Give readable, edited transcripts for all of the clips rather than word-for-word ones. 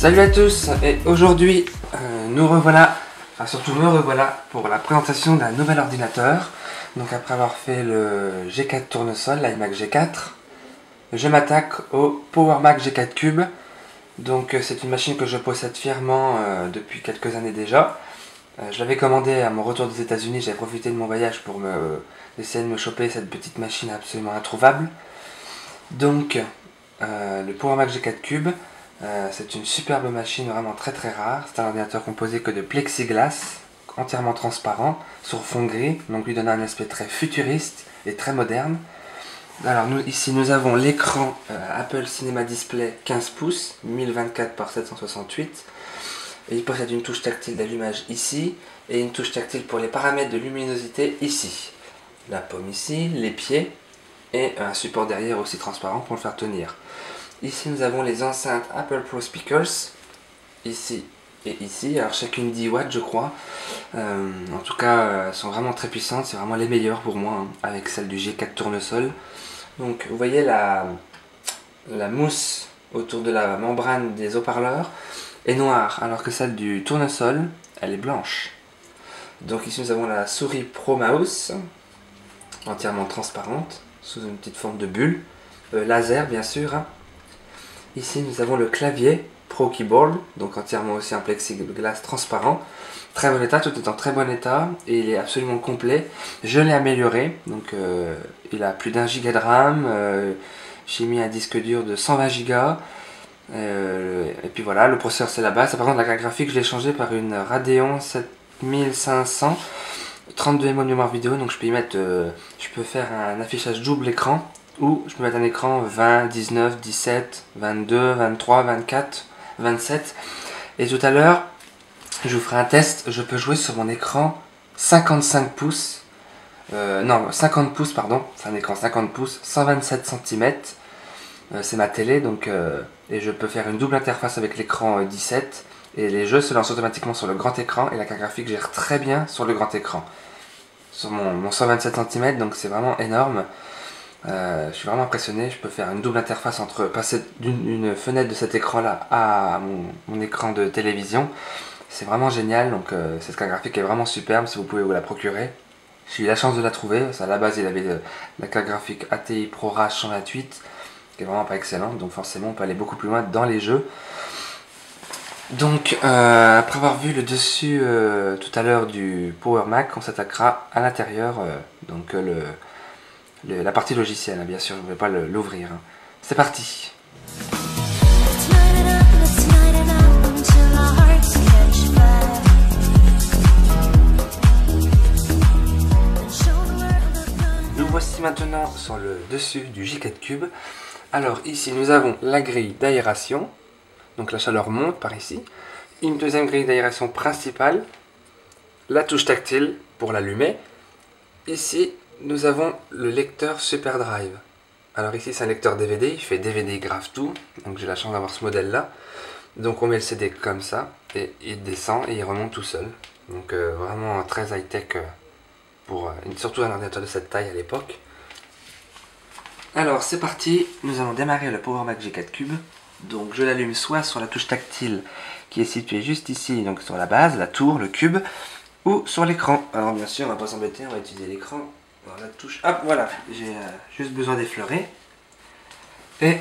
Salut à tous, et aujourd'hui nous revoilà, enfin surtout me revoilà pour la présentation d'un nouvel ordinateur. Donc après avoir fait le G4 tournesol, l'iMac G4, je m'attaque au PowerMac G4 Cube. Donc c'est une machine que je possède fièrement depuis quelques années déjà. Je l'avais commandé à mon retour des États-Unis, j'avais profité de mon voyage pour essayer de me choper cette petite machine absolument introuvable. Donc le PowerMac G4 Cube, c'est une superbe machine vraiment très rare. C'est un ordinateur composé que de plexiglas, entièrement transparent, sur fond gris, donc lui donnant un aspect très futuriste et très moderne. Alors ici nous avons l'écran Apple Cinema Display 15 pouces, 1024 par 768. Et il possède une touche tactile d'allumage ici, et une touche tactile pour les paramètres de luminosité ici. La paume ici, les pieds, et un support derrière aussi transparent pour le faire tenir. Ici nous avons les enceintes Apple Pro Speakers, ici et ici, alors chacune 10 watts je crois. En tout cas elles sont vraiment très puissantes, c'est vraiment les meilleures pour moi, hein, avec celle du G4 tournesol. Donc vous voyez la mousse autour de la membrane des haut-parleurs est noire, alors que celle du tournesol elle est blanche. Donc ici nous avons la souris Pro Mouse, entièrement transparente, sous une petite forme de bulle, laser bien sûr, hein. Ici nous avons le clavier Pro Keyboard, donc entièrement aussi en plexiglas transparent. Très bon état, tout est en très bon état et il est absolument complet. Je l'ai amélioré, donc il a plus d'1 giga de RAM, j'ai mis un disque dur de 120 Go. Et puis voilà, le processeur c'est la base. Par contre la carte graphique je l'ai changé par une Radeon 7500, 32 Mo de mémoire vidéo, donc je peux y mettre, je peux faire un affichage double écran. Ou je peux mettre un écran 20, 19, 17, 22, 23, 24, 27. Et tout à l'heure, je vous ferai un test. Je peux jouer sur mon écran 55 pouces. Non, 50 pouces, pardon. C'est un écran 50 pouces, 127 cm. C'est ma télé, donc et je peux faire une double interface avec l'écran 17. Et les jeux se lancent automatiquement sur le grand écran. Et la carte graphique gère très bien sur le grand écran. Sur mon 127 cm, donc c'est vraiment énorme. Je suis vraiment impressionné, je peux faire une double interface entre passer d'une fenêtre de cet écran là à mon écran de télévision. C'est vraiment génial, donc cette carte graphique est vraiment superbe si vous pouvez vous la procurer. J'ai eu la chance de la trouver, à la base il avait la carte graphique ATI ProRes 128 qui est vraiment pas excellente, donc forcément on peut aller beaucoup plus loin dans les jeux. Donc après avoir vu le dessus tout à l'heure du PowerMac, on s'attaquera à l'intérieur, donc la partie logicielle, hein, bien sûr, je ne vais pas l'ouvrir. Hein. C'est parti. Nous voici maintenant sur le dessus du G4 Cube. Alors ici nous avons la grille d'aération, donc la chaleur monte par ici. Une deuxième grille d'aération principale, la touche tactile pour l'allumer. Ici nous avons le lecteur SuperDrive. Alors ici c'est un lecteur DVD, il fait DVD grave tout, donc j'ai la chance d'avoir ce modèle là. Donc on met le CD comme ça, et il descend et il remonte tout seul. Donc vraiment très high tech pour surtout un ordinateur de cette taille à l'époque. Alors c'est parti, nous allons démarrer le PowerMac G4 Cube. Donc je l'allume soit sur la touche tactile qui est située juste ici, donc sur la base, la tour, le cube, ou sur l'écran. Alors bien sûr on va pas s'embêter, on va utiliser l'écran. Alors la touche, hop, voilà, j'ai juste besoin d'effleurer. Et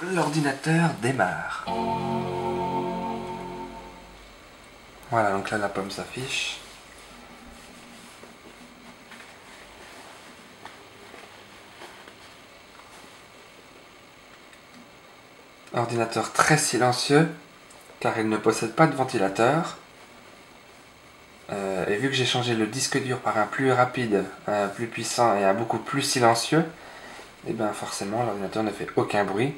l'ordinateur démarre. Voilà, donc là la pomme s'affiche. Ordinateur très silencieux, car il ne possède pas de ventilateur. Et vu que j'ai changé le disque dur par un plus rapide, un plus puissant et un beaucoup plus silencieux, et bien forcément l'ordinateur ne fait aucun bruit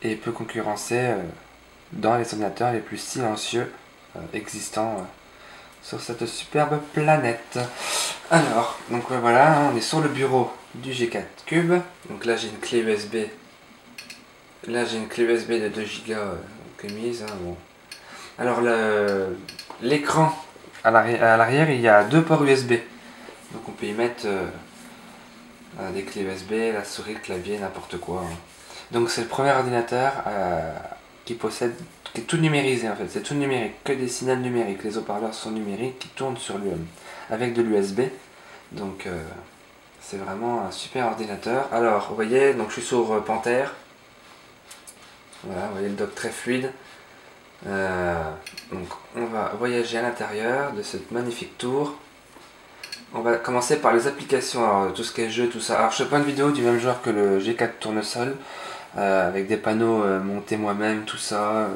et peut concurrencer dans les ordinateurs les plus silencieux existants sur cette superbe planète. Alors, donc voilà, on est sur le bureau du G4 Cube. Donc là j'ai une clé USB. Là j'ai une clé USB de 2 Go que mise. Hein, bon. Alors l'écran à l'arrière il y a 2 ports USB. Donc on peut y mettre des clés USB, la souris, le clavier, n'importe quoi. Hein. Donc c'est le premier ordinateur qui possède, qui est tout numérisé en fait, c'est tout numérique, que des signaux numériques, les haut-parleurs sont numériques qui tournent sur lui avec de l'USB, donc c'est vraiment un super ordinateur. Alors vous voyez, donc je suis sur Panther, voilà, vous voyez le dock très fluide. Donc on va voyager à l'intérieur de cette magnifique tour. On va commencer par les applications, alors tout ce qui est jeu, tout ça. Alors je fais pas une vidéo du même genre que le G4 tournesol, avec des panneaux montés moi-même, tout ça,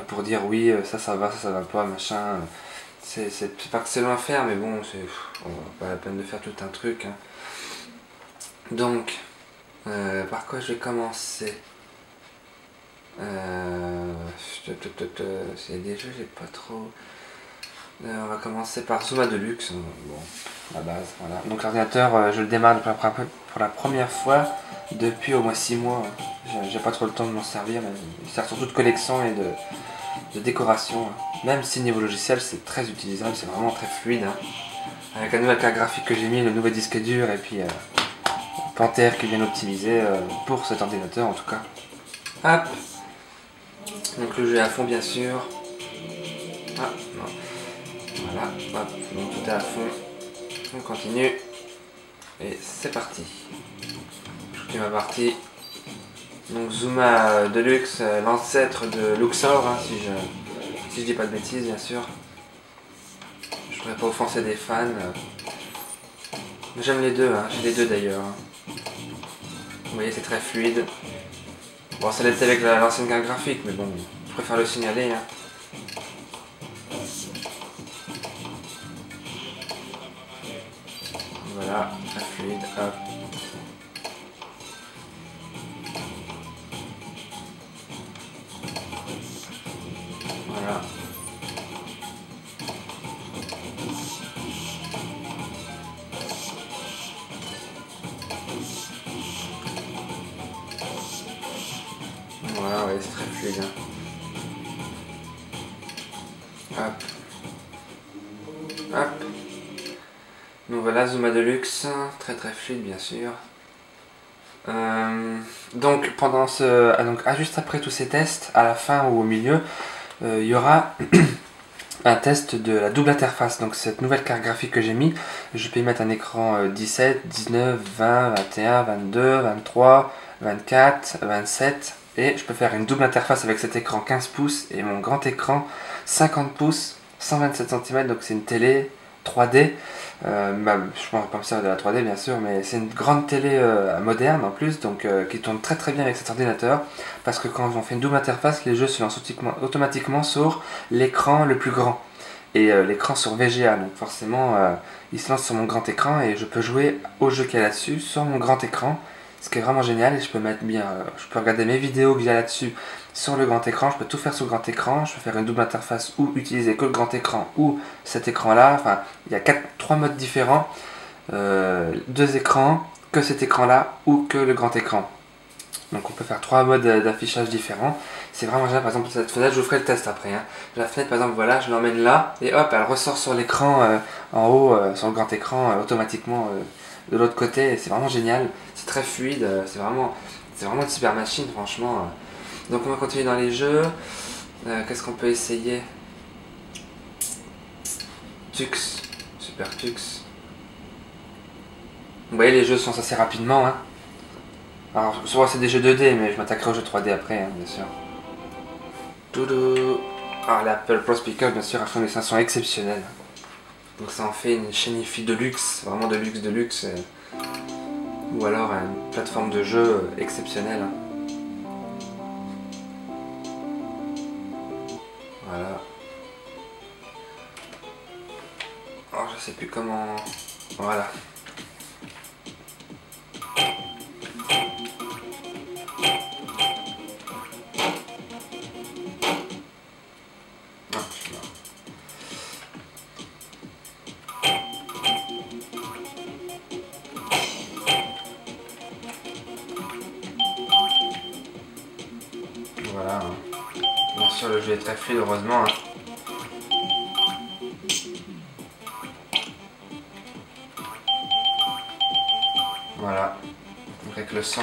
pour dire oui, ça va, ça va pas, machin. C'est pas que c'est long à faire, mais bon, c'est pas la peine de faire tout un truc. Hein. Donc, par quoi je vais commencer? C'est des jeux, j'ai pas trop... on va commencer par Zuma Deluxe, bon, la base, voilà. Donc l'ordinateur, je le démarre pour la première fois depuis au moins 6 mois. J'ai pas trop le temps de m'en servir, mais il sert surtout de collection et de décoration. Même si niveau logiciel, c'est très utilisable, c'est vraiment très fluide. Hein. Avec la nouvelle carte graphique que j'ai mis, le nouveau disque dur et puis Panther qui vient optimiser pour cet ordinateur en tout cas. Hop. Donc le jeu est à fond bien sûr. Ah non. Voilà, hop, donc tout est à fond. On continue. Et c'est parti. Je continue ma partie. Donc Zuma Deluxe, l'ancêtre de Luxor, hein, si je dis pas de bêtises bien sûr. Je voudrais pas offenser des fans. J'aime les deux, hein, j'ai les deux d'ailleurs. Vous voyez c'est très fluide. Bon ça l'était avec l'ancienne carte graphique, mais bon, je préfère le signaler. Hein. Voilà, très fluide, hop. Voilà. Voilà, ouais, c'est très fluide. Hein. Hop. Hop. Donc voilà, Zuma Deluxe, très très fluide bien sûr. Donc pendant juste après tous ces tests, à la fin ou au milieu, il y aura un test de la double interface. Donc cette nouvelle carte graphique que j'ai mis, je peux y mettre un écran 17, 19, 20, 21, 22, 23, 24, 27 et je peux faire une double interface avec cet écran 15 pouces et mon grand écran 50 pouces, 127 cm, donc c'est une télé 3D. Je ne pourrais pas me servir de la 3D bien sûr, mais c'est une grande télé moderne en plus, donc qui tourne très très bien avec cet ordinateur, parce que quand on fait une double interface, les jeux se lancent automatiquement sur l'écran le plus grand, et l'écran sur VGA, donc forcément il se lance sur mon grand écran et je peux jouer au jeu qu'il y a là-dessus sur mon grand écran, ce qui est vraiment génial, et je peux regarder mes vidéos qu'il y a là-dessus sur le grand écran, je peux tout faire sur le grand écran, je peux faire une double interface ou utiliser que le grand écran ou cet écran là, enfin il y a 3 modes différents, 2 écrans, que cet écran là ou que le grand écran. Donc on peut faire 3 modes d'affichage différents, c'est vraiment génial. Par exemple cette fenêtre, je vous ferai le test après. Hein. La fenêtre par exemple, voilà, je l'emmène là et hop, elle ressort sur l'écran en haut, sur le grand écran automatiquement de l'autre côté, c'est vraiment génial, c'est très fluide, c'est vraiment une super machine franchement. Donc on va continuer dans les jeux. Qu'est-ce qu'on peut essayer? Tux, Super Tux. Vous voyez les jeux sont assez rapidement. Hein. Alors souvent c'est des jeux 2D, mais je m'attaquerai aux jeux 3D après, hein, bien sûr. Toudou. Alors l'Apple Pro Speaker, bien sûr, a fait des sons exceptionnels. Donc ça en fait une chaîne hi-fi de luxe, vraiment de luxe de luxe. Ou alors une plateforme de jeu exceptionnelle. Hein. Voilà. Alors je sais plus comment... Voilà. Voilà. Hein. Bien sûr le jeu est très fluide heureusement. Hein. Voilà, donc avec le son.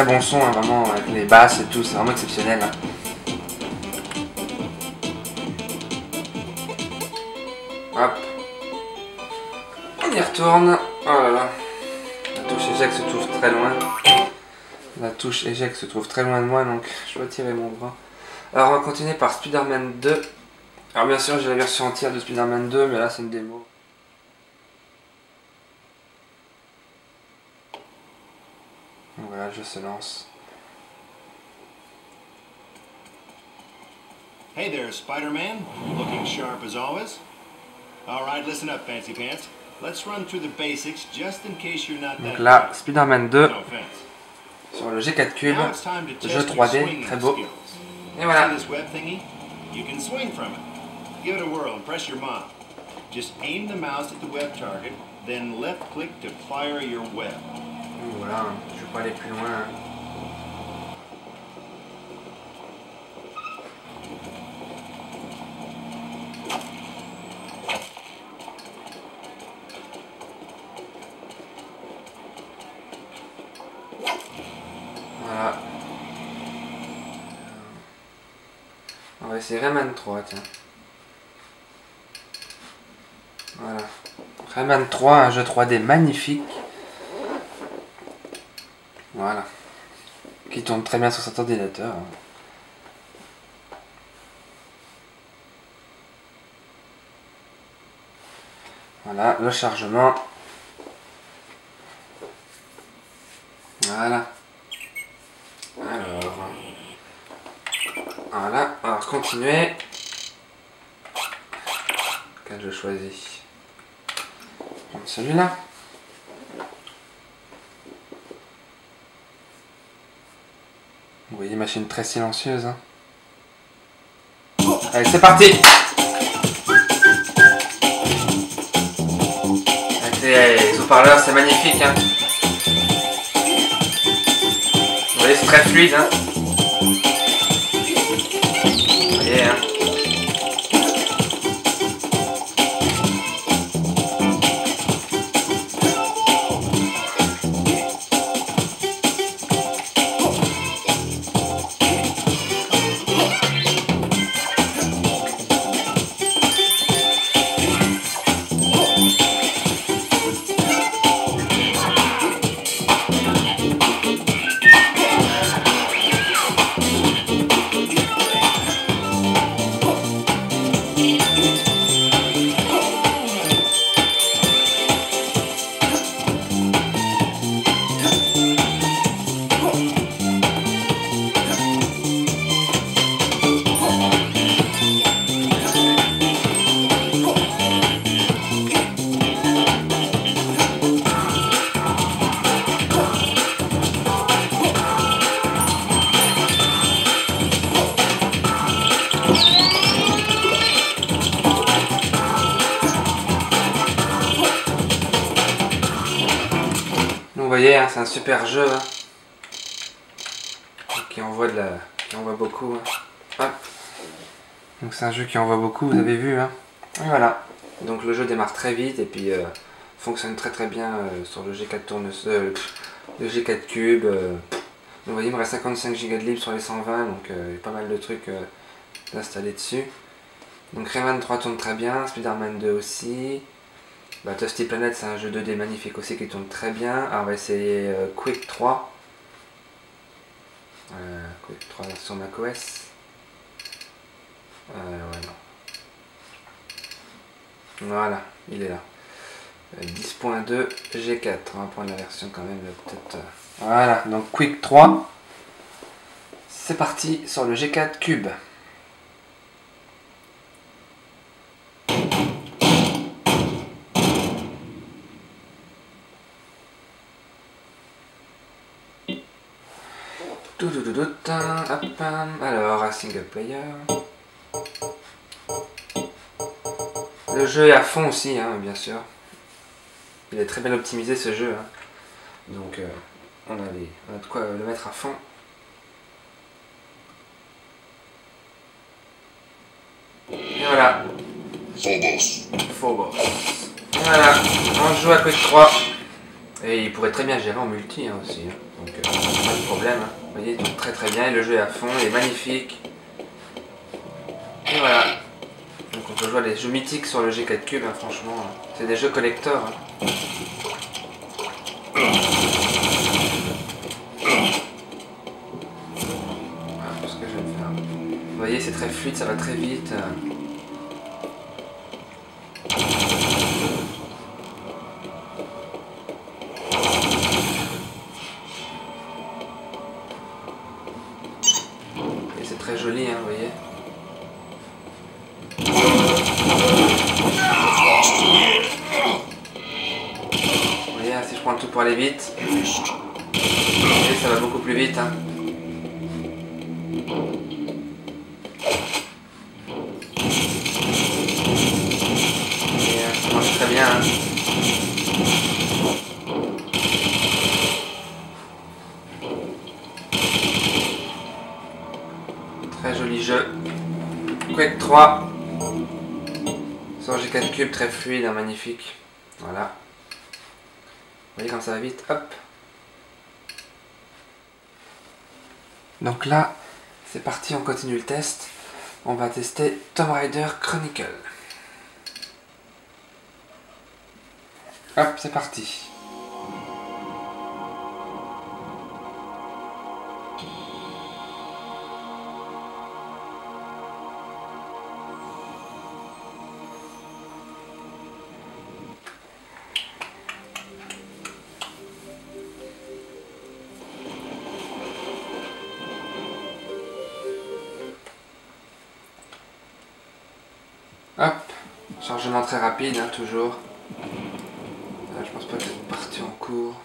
très bon son, hein, vraiment, avec les basses et tout, c'est vraiment exceptionnel. Hein. Hop. On y retourne. Oh là là. La touche éjecte se trouve très loin. La touche éjecte se trouve très loin de moi, donc je dois tirer mon bras. Alors on va continuer par Spider-Man 2. Alors bien sûr j'ai la version entière de Spider-Man 2, mais là c'est une démo. Voilà, le jeu se lance. Hey there, Spider-Man. Looking sharp as always. All right, listen up, Fancy Pants. Let's run through the basics just in case you're not that. Donc là, Spider-Man 2 No offense. sur le G4 Cube, Now it's time to le jeu test your 3D, swinging très beau. skills. Et voilà. See this web thingy? You can swing from it. Give it a whirl and press your mom. Just aim the mouse at the web target, then left click to fire your web. Voilà, je vais pas aller plus loin. Hein. Voilà. On va essayer Rayman 3, tiens. Voilà. Rayman 3, un jeu 3D magnifique. Voilà. Qui tourne très bien sur cet ordinateur. Voilà, le chargement. Voilà. Voilà, alors continuer. Quel je choisis? Prendre celui-là. Vous voyez, machine très silencieuse. Hein. Allez, c'est parti! Avec les haut-parleurs, c'est magnifique. Hein. Vous voyez, c'est très fluide. Hein. Vous voyez, hein. Vous voyez, hein, c'est un super jeu hein, qui envoie beaucoup. Hein. Hop. Donc c'est un jeu qui envoie beaucoup, vous avez vu. Hein. Et voilà. Donc le jeu démarre très vite et puis fonctionne très très bien sur le G4 tournesol, le G4 Cube. Vous voyez, il me reste 55 Go de libre sur les 120, donc il y a pas mal de trucs d'installer dessus. Donc Rayman 3 tourne très bien, Spider-Man 2 aussi. Bah, Toasty Planet, c'est un jeu 2D magnifique aussi qui tourne très bien. Alors on va essayer Quake 3. Quake 3 version macOS. Ouais, non. Voilà, il est là. 10.2 G4. On va prendre la version quand même peut-être. Voilà, donc Quake 3. C'est parti sur le G4 Cube. Alors, un single player. Le jeu est à fond aussi, hein, bien sûr. Il est très bien optimisé ce jeu. Hein. Donc, on a de quoi le mettre à fond. Et voilà. Phobos. Voilà, on joue à Quake 3. Et il pourrait très bien gérer en multi hein, aussi. Hein. Donc pas de problème. Hein. Vous voyez, il tourne très bien. Et le jeu est à fond, il est magnifique. Et voilà. Donc on peut jouer à des jeux mythiques sur le G4 Cube, hein, franchement. Hein. C'est des jeux collector. Hein. Voilà ce que je vais faire. Vous voyez, c'est très fluide, ça va très vite. Et c'est très joli, hein, vous voyez. Vous voyez, si je prends le tout pour aller vite, et ça va beaucoup plus vite. Hein. Et ça marche très bien. Hein. Très joli jeu. Quake 3 sur G4 Cube, très fluide, hein, magnifique. Voilà. Vous voyez comme ça va vite, hop. Donc là, c'est parti, on continue le test. On va tester Tomb Raider Chronicle. Hop, c'est parti. Hop, chargement très rapide, hein, toujours. Là, je pense pas que c'est parti en cours.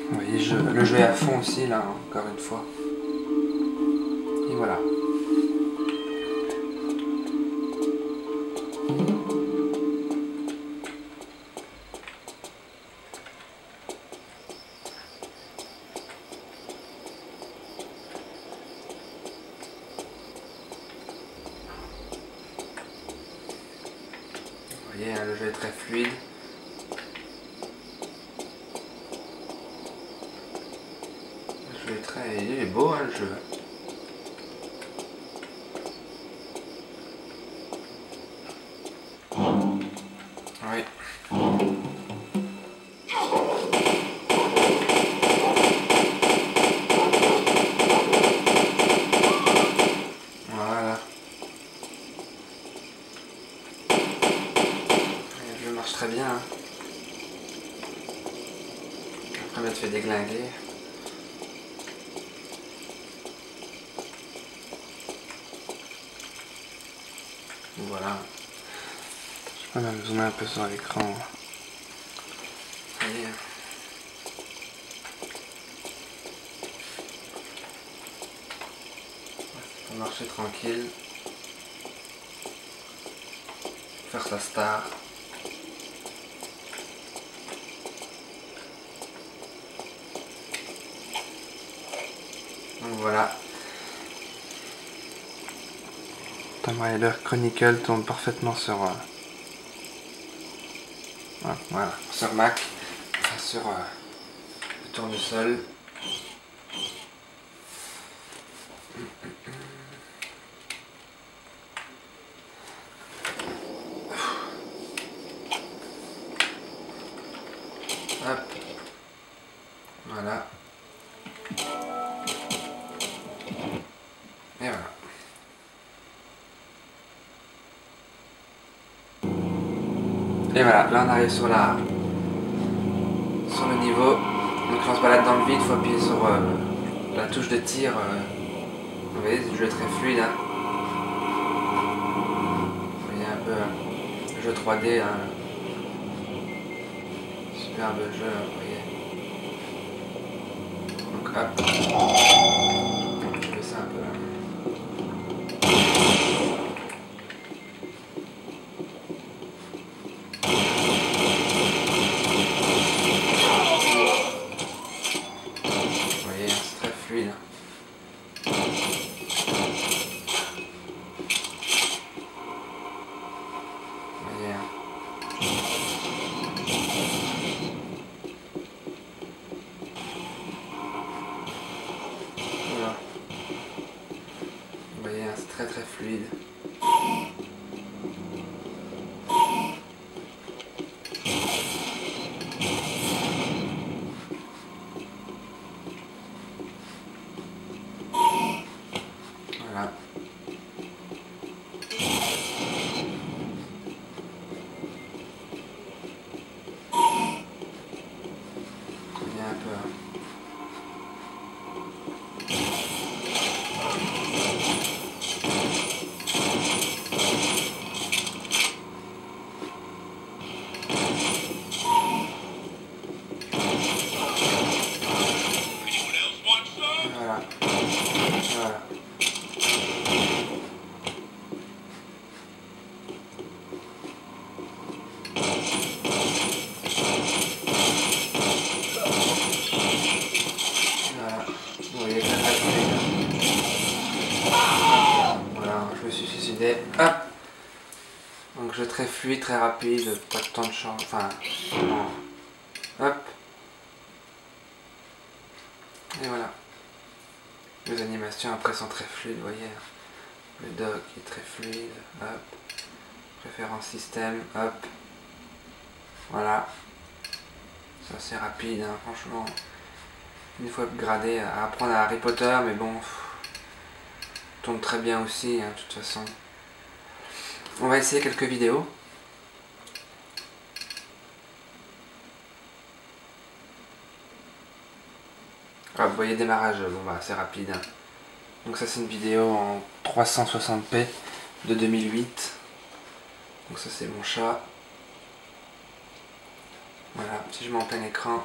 Vous voyez, le jeu est à fond aussi, là, encore une fois. Et voilà. Vous voyez, hein, le jeu est très fluide. Le jeu est très... Il est beau, hein, le jeu. Oui. Voilà. Le jeu marche très bien. Hein. Après m'être fait déglinguer. Voilà. Je peux même zoomer un peu sur l'écran. Ça y est. On peut marcher tranquille. Faire sa star. Donc voilà. Tomb Raider Chronicle tourne parfaitement sur voilà, sur Mac, enfin sur le tournesol. Hop. Voilà. Et voilà. Et voilà, là on arrive sur le niveau. Donc quand on se balade dans le vide, il faut appuyer sur la touche de tir. Vous voyez, le jeu est très fluide. Hein. Vous voyez un peu le jeu 3D. Hein. Superbe jeu, vous voyez. Donc hop. Je fais ça un peu là. Voilà. Voilà. Voilà. Vous voyez, ça très fluide. Voilà, je me suis suicidé. Hop. Donc jeu très fluide, très rapide, pas de temps de champ. Enfin. Non. Hop. Et voilà. Les animations après sont très fluides, vous voyez. Le dock est très fluide. Hop. Préférence système. Hop. Voilà. C'est assez rapide, hein, franchement. Une fois upgradé, à apprendre à Harry Potter, mais bon. Tourne très bien aussi, hein, de toute façon. On va essayer quelques vidéos. Ah, vous voyez, démarrage, bon bah c'est rapide. Hein. Donc ça c'est une vidéo en 360p de 2008. Donc ça c'est mon chat. Voilà, si je mets en plein écran.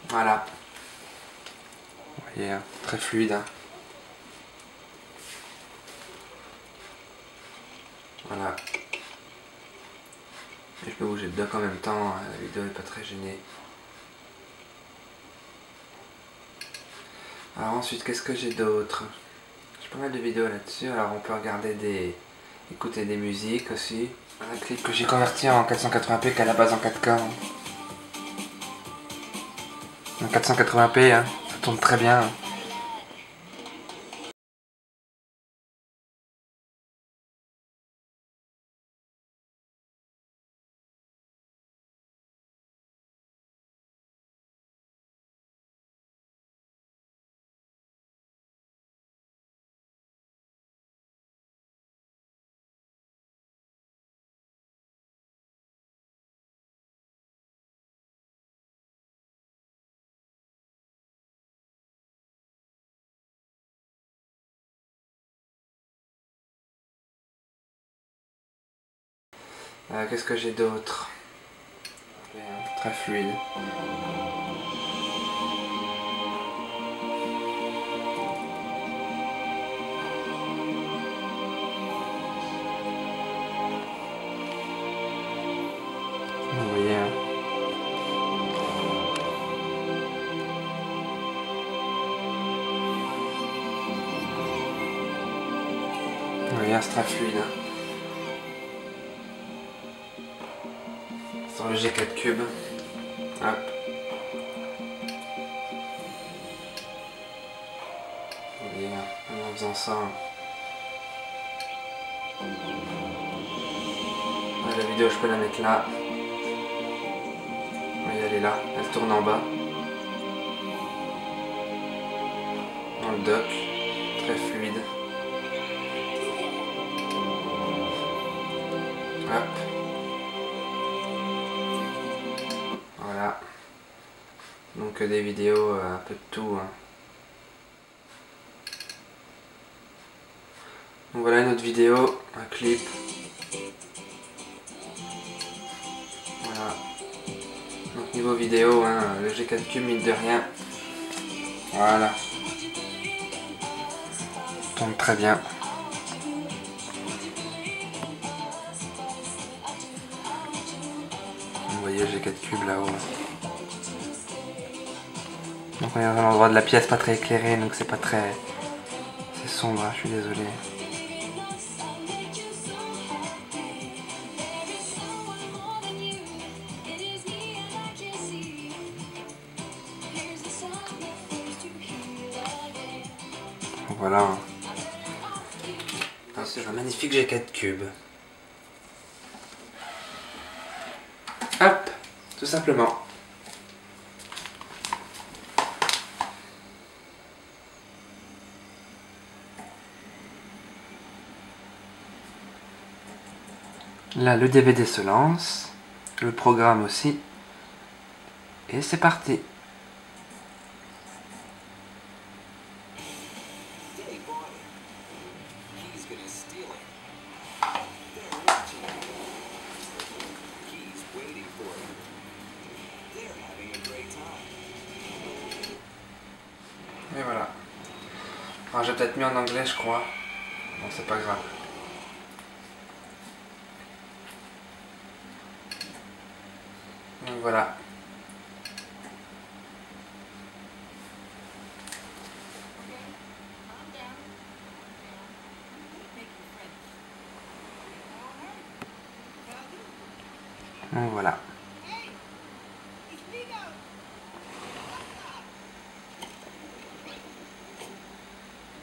Voilà. Vous voyez, hein, très fluide. Hein. Voilà. Et je peux bouger le dock en même temps, hein, la vidéo n'est pas très gênée. Alors ensuite, qu'est-ce que j'ai d'autre? J'ai pas mal de vidéos là-dessus, alors on peut regarder écouter des musiques aussi. Un clip que j'ai converti en 480p qu'à la base en 4K. Hein. En 480p, hein, ça tourne très bien. Hein. Qu'est-ce que j'ai d'autre? Très fluide. Vous voyez, hein. Vous voyez, c'est très fluide. Hein. Sur le G4 Cube. Hop. Vous voyez, hein, en faisant ça. Ouais, la vidéo, je peux la mettre là. Oui, elle est là. Elle tourne en bas. Dans le dock. Très fluide. Hop. Voilà. Donc des vidéos, un peu de tout. Hein. Donc voilà une autre vidéo, un clip. Voilà. Donc niveau vidéo, hein, le G4 Cube mine de rien. Voilà. Tourne très bien. Vous voyez le G4 Cube là-haut. Donc on est dans un endroit de la pièce pas très éclairé, donc c'est pas très... C'est sombre, hein, je suis désolé. Voilà. C'est un magnifique G4 Cube. Hop, tout simplement. Là, le DVD se lance, le programme aussi, et c'est parti. Alors j'ai peut-être mis en anglais, je crois. Bon, c'est pas grave. Donc voilà. Donc voilà.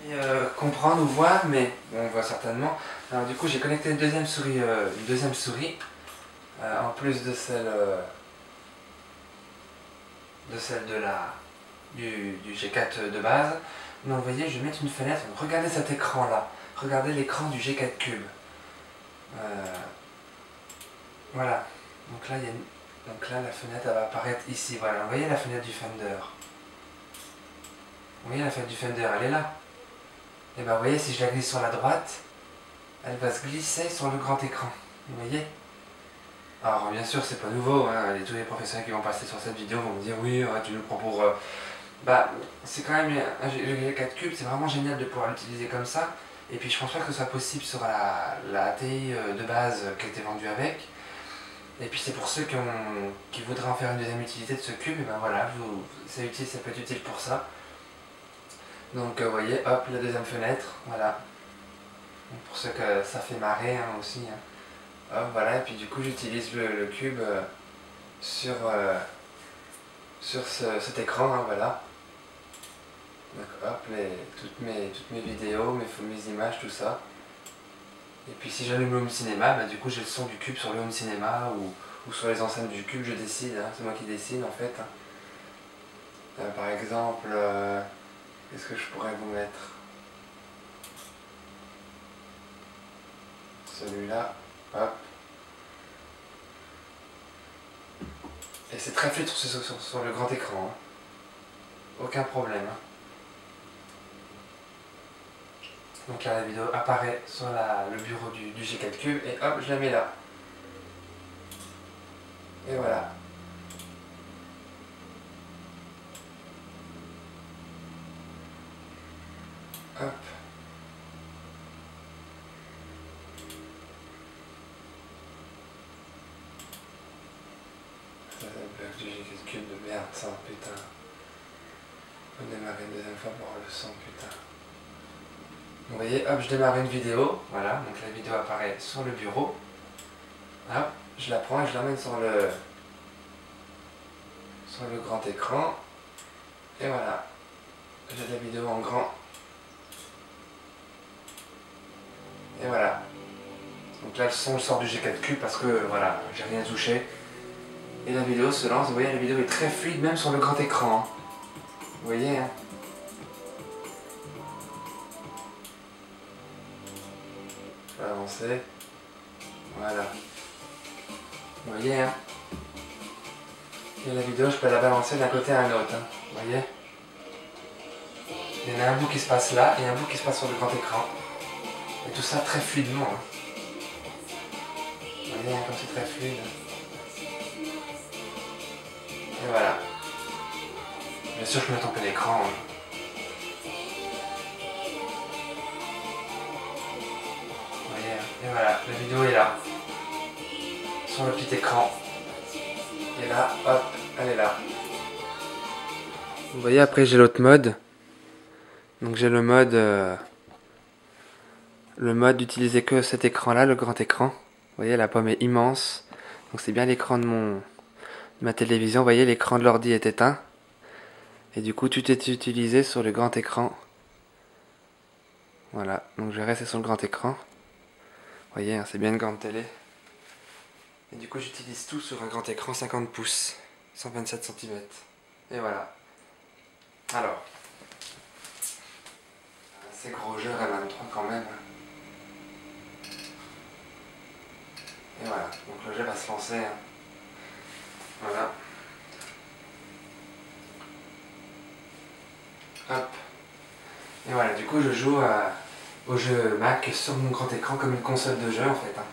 Et comprendre ou voir, mais bon, on voit certainement. Alors du coup j'ai connecté une deuxième souris, en plus de celle du G4 de base. Donc vous voyez, je vais mettre une fenêtre. Donc, regardez cet écran là. Regardez l'écran du G4 Cube. Voilà. Donc là, donc là, la fenêtre elle va apparaître ici. Voilà. Vous voyez la fenêtre du Fender. Vous voyez la fenêtre du Fender, elle est là. Et bien vous voyez, si je la glisse sur la droite, elle va se glisser sur le grand écran. Vous voyez? Alors bien sûr c'est pas nouveau, hein. Tous les professionnels qui vont passer sur cette vidéo vont me dire oui, ouais, tu nous prends pour... Bah c'est quand même un G4 Cube, c'est vraiment génial de pouvoir l'utiliser comme ça. Et puis je pense pas que ce soit possible sur la ATI de base qui était vendue avec. Et puis c'est pour ceux qui voudraient en faire une deuxième utilité de ce cube, et ben voilà, c'est utile, ça peut être utile pour ça. Donc vous voyez, hop, la deuxième fenêtre, voilà. Donc, pour ceux que ça fait marrer hein, aussi. Hein. Hop, voilà, et puis du coup j'utilise le cube sur cet écran, hein, voilà. Donc hop, toutes mes vidéos, mes images, tout ça. Et puis si j'allume le home cinéma, bah, du coup j'ai le son du cube sur le home cinéma ou sur les enceintes du cube, je décide, hein, c'est moi qui décide en fait. Par exemple, qu'est-ce que je pourrais vous mettre? Celui-là, hop. Et c'est très fluide sur le grand écran, hein. Aucun problème. Hein. Donc là la vidéo apparaît sur le bureau du G4 Cube et hop, je la mets là. Et voilà. Hop. Ça, c'est le bug du G4 Cube de merde, ça, putain. On va démarrer une deuxième fois pour avoir le son, putain. Vous voyez, hop, je démarre une vidéo, voilà, donc la vidéo apparaît sur le bureau. Hop, je la prends et je l'emmène sur le grand écran. Et voilà, j'ai la vidéo en grand. Et voilà. Donc là, le son sort du G4 Cube parce que, voilà, j'ai rien touché. Et la vidéo se lance, vous voyez, la vidéo est très fluide, même sur le grand écran. Hein. Vous voyez, hein. Je vais avancer. Voilà. Vous voyez, hein. Et la vidéo, je peux la balancer d'un côté à un autre. Hein. Vous voyez. Il y en a un bout qui se passe là et un bout qui se passe sur le grand écran. Et tout ça très fluidement. Hein. Vous voyez, hein, comme c'est très fluide. Et voilà. Bien sûr, je peux mettre en plein écran. Hein. Vous voyez, hein. Et voilà, la vidéo est là. Sur le petit écran. Et là, hop, elle est là. Vous voyez, après j'ai l'autre mode. Donc j'ai le mode d'utiliser que cet écran là, le grand écran. Vous voyez, la pomme est immense. Donc c'est bien l'écran de ma télévision. Vous voyez, l'écran de l'ordi est éteint. Et du coup, tout est utilisé sur le grand écran. Voilà, donc je vais rester sur le grand écran. Vous voyez, hein, c'est bien une grande télé. Et du coup, j'utilise tout sur un grand écran 50 pouces, 127 cm. Et voilà. Alors, c'est gros jeu R23 quand même. Et voilà, donc le jeu va se lancer. Hein. Voilà. Hop. Et voilà, du coup je joue au jeu Mac sur mon grand écran comme une console de jeu en fait. Hein.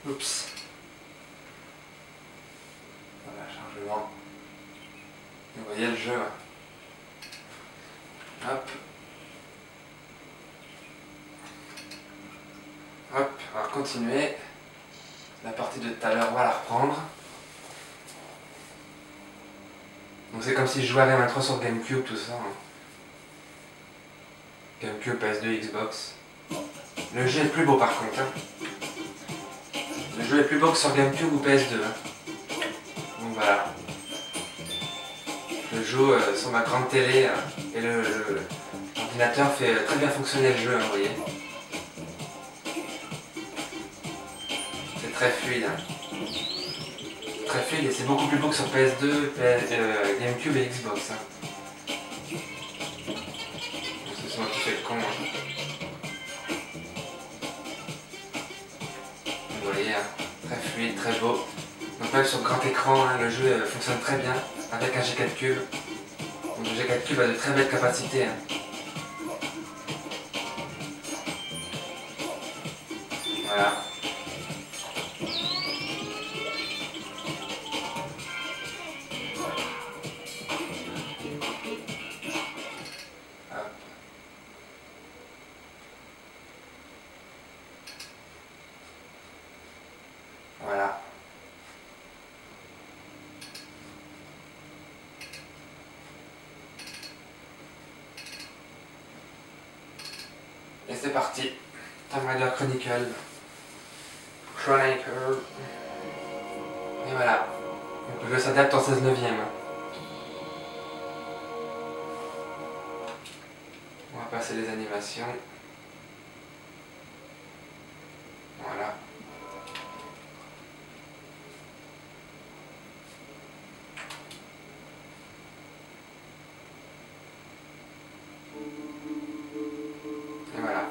Oups. Voilà, chargement. Et vous voyez le jeu. Hein. Hop. Hop, on va continuer. La partie de tout à l'heure, on va la reprendre. Donc c'est comme si je jouais à Rayman 3 sur GameCube, tout ça. Hein. GameCube, PS2, Xbox. Le jeu est plus beau par contre. Hein. Le jeu est plus beau que sur GameCube ou PS2. Hein. Donc voilà. Je joue sur ma grande télé et l'ordinateur fait très bien fonctionner le jeu, hein, vous voyez. C'est très fluide. Hein. Très fluide et c'est beaucoup plus beau que sur PS2, GameCube et Xbox. Hein. C'est moi qui fais le con. Hein. Vous voyez, hein, très fluide, très beau. Donc même sur grand écran, hein, le jeu fonctionne très bien avec un G4 Cube. Donc le G4 Cube a de très belles capacités. Hein. Voilà. Voilà. Et c'est parti. Tomb Raider Chronicle. Et voilà. Donc le jeu s'adapte en 16/9. On va passer les animations. Voilà. Et voilà.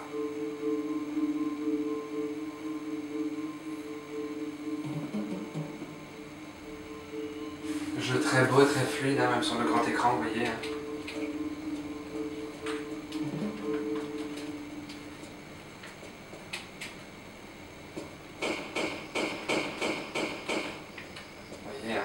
Jeu très beau, très fluide, hein, même sur le grand écran, vous voyez. Hein. Vous voyez. Hein.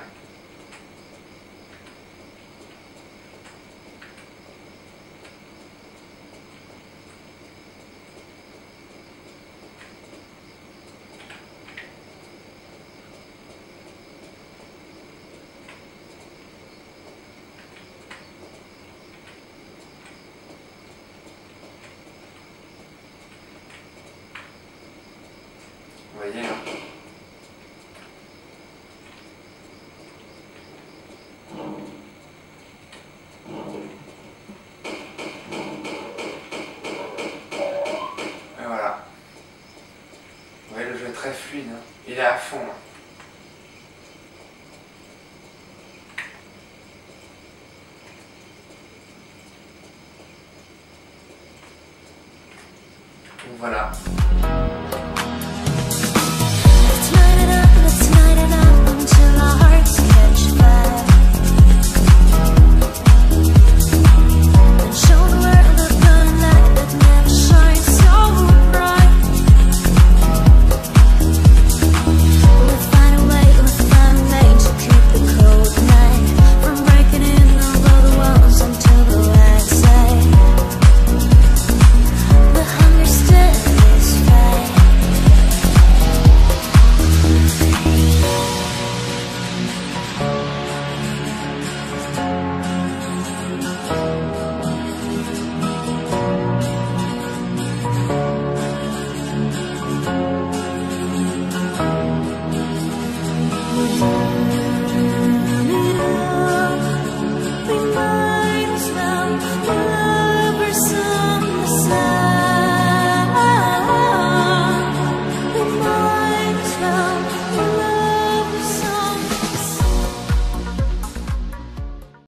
Vous voyez, hein. Et voilà. Vous voyez, le jeu est très fluide, hein. Il est à fond. Hein. Donc voilà. Let's light it up until our hearts catch fire.